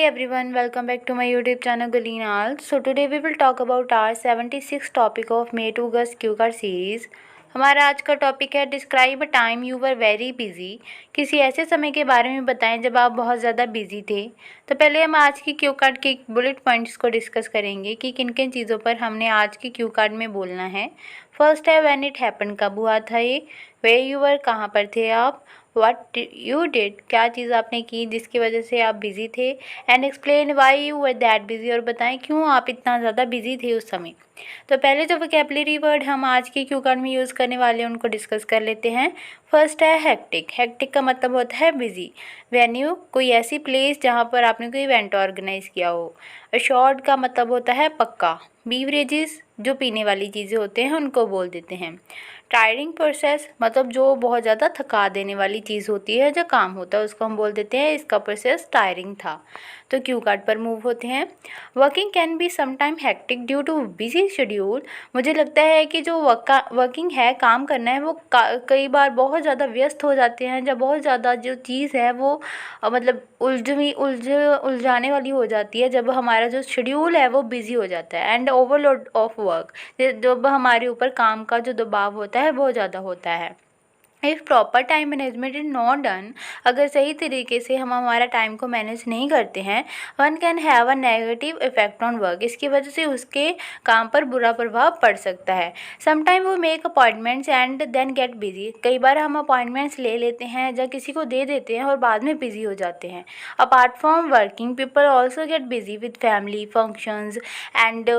everyone, welcome back to my YouTube channel Gulinal. So today we will talk about our 76th topic of May to August Q card series. हमारा आज का topic है describe a time you were very busy. किसी ऐसे समय के बारे में बताएं जब आप बहुत ज़्यादा बिजी थे। तो पहले हम आज की क्यू कार्ड के बुलेट पॉइंट्स को डिस्कस करेंगे कि किन किन चीज़ों पर हमने आज की क्यू कार्ड में बोलना है। फर्स्ट है व्हेन इट हैपन, कब हुआ था ये। वे यू वर, कहाँ पर थे आप। वट यू डिड, क्या चीज़ आपने की जिसकी वजह से आप बिज़ी थे। And explain why you were that busy, और बताएं क्यों आप इतना ज़्यादा बिज़ी थे उस समय। तो पहले जो वोकैबुलरी वर्ड हम आज के क्यू कार्ड में यूज़ करने वाले हैं उनको डिस्कस कर लेते हैं। फर्स्ट है हेक्टिक। हेक्टिक का मतलब होता है बिज़ी। वेन्यू, कोई ऐसी प्लेस जहाँ पर आपने कोई इवेंट ऑर्गेनाइज किया हो। अशोर्ड का मतलब होता है पक्का। बीवरेजेस, जो पीने वाली चीज़ें होते हैं उनको बोल देते हैं। टायरिंग प्रोसेस, मतलब जो बहुत ज़्यादा थका देने वाली चीज़ होती है, जो काम होता है उसको हम बोल देते हैं इसका प्रोसेस टायरिंग था। तो क्यू कार्ड पर मूव होते हैं। Working can be sometime hectic due too busy schedule. मुझे लगता है कि जो वर्किंग है, काम करना है, वो कई बार बहुत ज़्यादा व्यस्त हो जाते हैं, जब बहुत ज़्यादा जो चीज़ है वो मतलब उलझाने वाली हो जाती है, जब हमारा जो शेड्यूल है वो बिज़ी हो जाता है। एंड ओवरलोड ऑफ वर्क, जब हमारे ऊपर काम का जो दबाव होता है बहुत ज़्यादा होता है। If proper time management is not done, अगर सही तरीके से हम हमारा टाइम को मैनेज नहीं करते हैं, one can have a negative effect on work, इसकी वजह से उसके काम पर बुरा प्रभाव पड़ सकता है। समटाइम वो make appointments and then get busy, कई बार हम अपॉइंटमेंट्स ले लेते हैं या किसी को दे देते हैं और बाद में बिजी हो जाते हैं। Apart from working, people also get busy with family functions and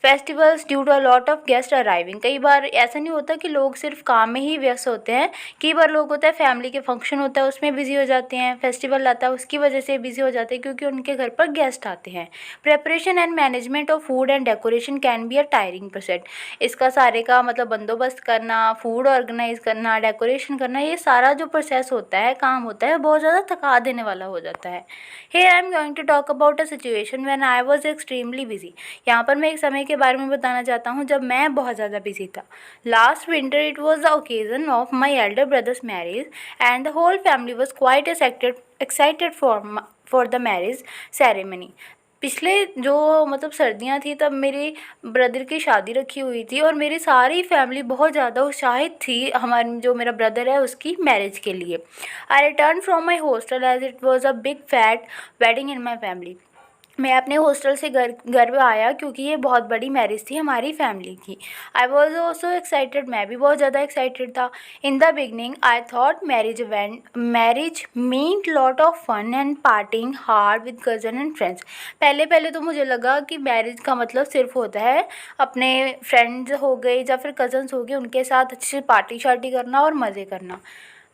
festivals due to a lot of guest arriving. कई बार ऐसा नहीं होता कि लोग सिर्फ काम में ही व्यस्त होते हैं, कई बार लोग होता है फैमिली के फंक्शन होता है उसमें बिज़ी हो जाते हैं, फेस्टिवल आता है उसकी वजह से बिज़ी हो जाते हैं क्योंकि उनके घर पर गेस्ट आते हैं। Preparation and management of food and decoration can be a tiring process. इसका सारे का मतलब बंदोबस्त करना, फूड ऑर्गेनाइज करना, डेकोरेशन करना, ये सारा जो प्रोसेस होता है, काम होता है, बहुत ज़्यादा थका देने वाला हो जाता है। Here I am going to talk about a situation when I was extremely busy. यहाँ पर मैं एक समय के बारे में बताना चाहता हूँ जब मैं बहुत ज़्यादा बिजी था। Last winter it was the occasion of my elder brother's marriage and the whole family was quite excited for the marriage ceremony. पिछले जो मतलब सर्दियाँ थी तब मेरे ब्रदर की शादी रखी हुई थी और मेरी सारी फैमिली बहुत ज़्यादा उत्साहित थी हमारे जो मेरा ब्रदर है उसकी मैरिज के लिए। I return from my hostel as it was a big fat wedding in my family. मैं अपने हॉस्टल से घर पे आया क्योंकि ये बहुत बड़ी मैरिज थी हमारी फैमिली की। आई वॉज ऑल्सो एक्साइटेड, मैं भी बहुत ज़्यादा एक्साइटेड था। In the beginning I thought marriage meant lot of fun and partying hard with cousin and friends. पहले पहले तो मुझे लगा कि मैरिज का मतलब सिर्फ होता है अपने फ्रेंड्स हो गए या फिर कज़न्स हो गए उनके साथ अच्छे से पार्टी शार्टी करना और मज़े करना।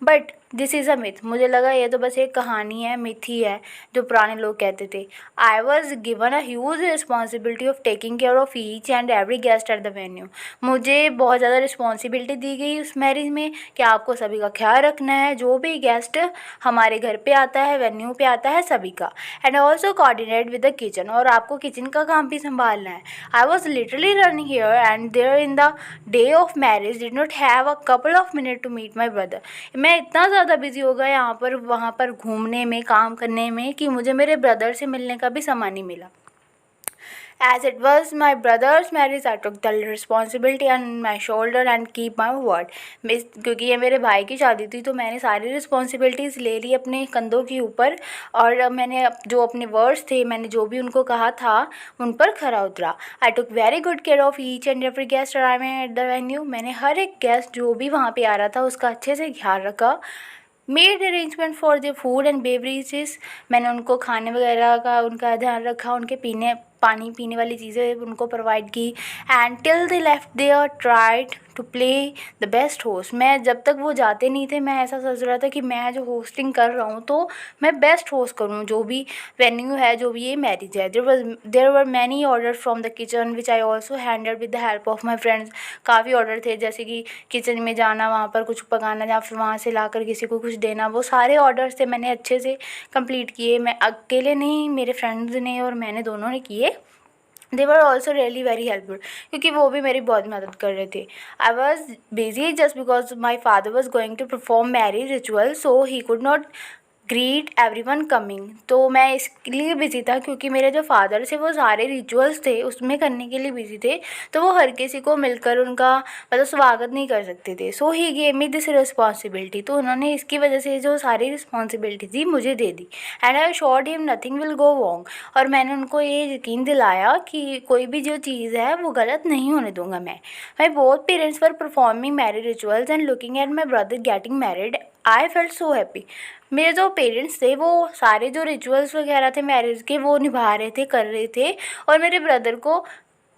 But this is a myth, मुझे लगा ये तो बस एक कहानी है, मिथ ही है जो पुराने लोग कहते थे। I was given a huge responsibility of taking care of each and every guest at the venue. मुझे बहुत ज़्यादा रिस्पॉन्सिबिलिटी दी गई उस मैरिज में कि आपको सभी का ख्याल रखना है, जो भी गेस्ट हमारे घर पे आता है, वेन्यू पे आता है, सभी का। And also coordinate with the kitchen, और आपको किचन का काम भी संभालना है। I was literally running here and there in the day of marriage, did not have a couple of minute to meet my brother. मैं इतना ज़्यादा बिजी हो गया यहाँ पर वहाँ पर घूमने में, काम करने में, कि मुझे मेरे ब्रदर से मिलने का भी समय नहीं मिला। As it was my brother's marriage, I took the responsibility on my shoulder and keep my word. क्योंकि ये मेरे भाई की शादी थी तो मैंने सारी रिस्पॉन्सिबिलिटीज़ ले ली अपने कंधों के ऊपर, और मैंने जो अपने वर्ड्स थे, मैंने जो भी उनको कहा था उन पर खरा उतरा। I took very good care of each and every guest arriving at the venue. मैंने हर एक गेस्ट जो भी वहाँ पे आ रहा था उसका अच्छे से ख्याल रखा। Made arrangement for the food and beverages, मैंने उनको खाने वगैरह का उनका ध्यान रखा, उनके पानी पीने वाली चीज़ें उनको प्रोवाइड की। And till they left there tried to play the best host. मैं जब तक वो जाते नहीं थे मैं ऐसा सोच रहा था कि मैं जो होस्टिंग कर रहा हूँ तो मैं बेस्ट होस्ट करूँ, जो भी वेन्यू है, जो भी ये मैरिज है। There were many order from the kitchen which I also handle with the help of my friends. काफ़ी ऑर्डर थे, जैसे कि किचन में जाना, वहाँ पर कुछ पकाना या फिर वहाँ से लाकर किसी को कुछ देना, वो सारे ऑर्डर्स थे मैंने अच्छे से कंप्लीट किए। मैं अकेले नहीं, मेरे फ्रेंड्स ने और मैंने दोनों ने किए। They were also really very helpful, क्योंकि वो भी मेरी बहुत मदद कर रहे थे। I was busy just because my father was going to perform marriage ritual, so he could not greet everyone coming. तो मैं इसलिए बिज़ी था क्योंकि मेरे जो फादर थे वो सारे रिचुअल्स थे उसमें करने के लिए बिज़ी थे, तो वो हर किसी को मिलकर उनका मतलब स्वागत नहीं कर सकते थे। So he gave me this responsibility, तो उन्होंने इसकी वजह से जो सारी रिस्पॉन्सिबिलिटी थी मुझे दे दी। And I assured him nothing will go wrong, और मैंने उनको ये यकीन दिलाया कि कोई भी जो चीज़ है वो गलत नहीं होने दूंगा मैं। माई both parents were performing marriage rituals and looking at my brother getting married, I felt so happy. मेरे जो पेरेंट्स थे वो सारे जो रिचुअल्स वगैरह थे मैरिज के वो निभा रहे थे, कर रहे थे, और मेरे ब्रदर को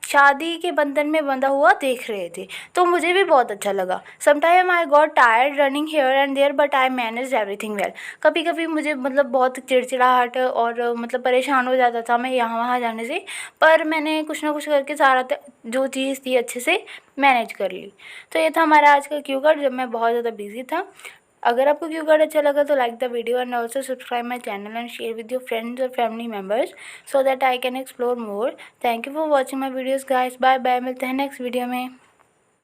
शादी के बंधन में बंधा हुआ देख रहे थे, तो मुझे भी बहुत अच्छा लगा। Sometime I got tired running here and there but I manage everything well. कभी कभी मुझे मतलब बहुत चिड़चिड़ाहट और मतलब परेशान हो जाता था मैं यहाँ वहाँ जाने से, पर मैंने कुछ ना कुछ करके सारा जो चीज़ थी अच्छे से मैनेज कर ली। तो ये था हमारा आज का क्यू कार्ड जब मैं बहुत ज़्यादा बिजी था। अगर आपको क्यू कार्ड अच्छा लगा तो like the video and also subscribe my channel and share with your friends और family members so that I can explore more. Thank you for watching my videos guys, bye bye, मिलते हैं next video में।